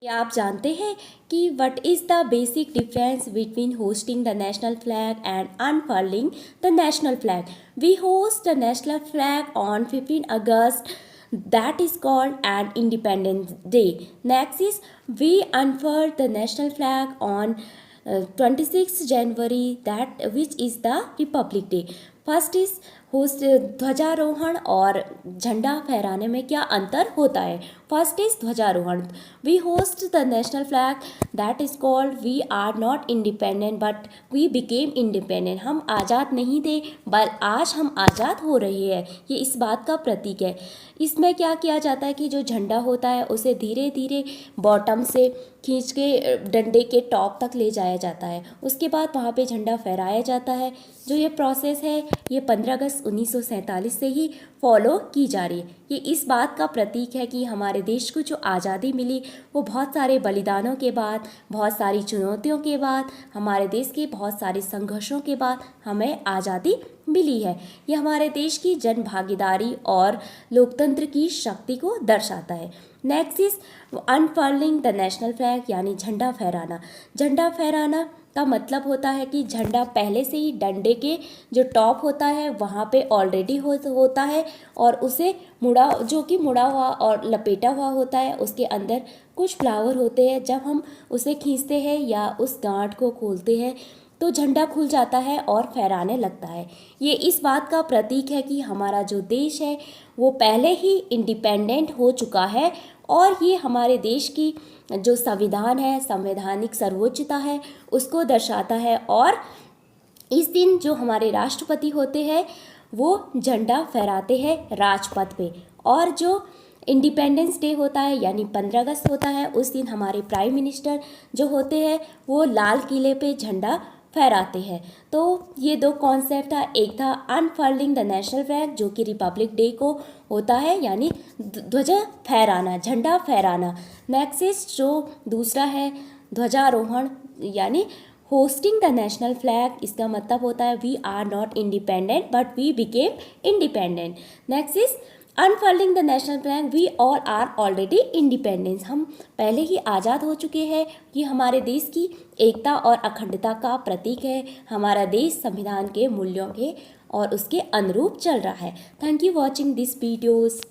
क्या आप जानते हैं कि what is the basic difference between hosting the national flag and unfurling the national flag? We host the national flag on 15 August, that is called an Independence Day. Next is we unfurl the national flag on 26 January, that which is the Republic Day. First is hoist ध्वजारोहण और झंडा फहराने में क्या अंतर होता है? First is ध्वजारोहण. We host the national flag, that is called we are not independent but we became independent. हम आज़ाद नहीं थे बल आज हम आज़ाद हो रहे हैं. ये इस बात का प्रतीक है. इसमें क्या किया जाता है कि जो झंडा होता है उसे धीरे धीरे बॉटम से खींच के डंडे के टॉप तक ले जाया जाता है. उसके बाद वहाँ पे झंडा फहराया जाता है. जो ये प्रोसेस है ये 15 अगस्त 1947 से ही फॉलो की जा रही है. ये इस बात का प्रतीक है कि हमारे देश को जो आज़ादी मिली वो बहुत सारे बलिदानों के बाद, बहुत सारी चुनौतियों के बाद, हमारे देश के बहुत सारे संघर्षों के बाद हमें आज़ादी मिली है. ये हमारे देश की जन भागीदारी और लोकतंत्र की शक्ति को दर्शाता है. Next is unfurling the national flag, यानी झंडा फहराना. झंडा फहराना का मतलब होता है कि झंडा पहले से ही डंडे के जो टॉप होता है वहाँ पे ऑलरेडी होता है और उसे मुड़ा हुआ और लपेटा हुआ होता है. उसके अंदर कुछ फ्लावर होते हैं. जब हम उसे खींचते हैं या उस गांठ को खोलते हैं तो झंडा खुल जाता है और फहराने लगता है. ये इस बात का प्रतीक है कि हमारा जो देश है वो पहले ही इंडिपेंडेंट हो चुका है और ये हमारे देश की जो संविधान है, संवैधानिक सर्वोच्चता है, उसको दर्शाता है. और इस दिन जो हमारे राष्ट्रपति होते हैं वो झंडा फहराते हैं राजपथ पे. और जो इंडिपेंडेंस डे होता है यानी 15 अगस्त होता है, उस दिन हमारे प्राइम मिनिस्टर जो होते हैं वो लाल किले पे झंडा फहराते हैं. तो ये दो कॉन्सेप्ट था. एक था अनफर्लिंग द नेशनल फ्लैग जो कि रिपब्लिक डे को होता है यानी ध्वजा फहराना, झंडा फहराना. नेक्स्ट इज जो दूसरा है ध्वजारोहण यानी होस्टिंग द नेशनल फ्लैग. इसका मतलब होता है we are not independent but we became independent. Next is unfurling the national flag, we all are already independence. हम पहले ही आज़ाद हो चुके हैं. ये हमारे देश की एकता और अखंडता का प्रतीक है. हमारा देश संविधान के मूल्यों के और उसके अनुरूप चल रहा है. Thank you watching this videos.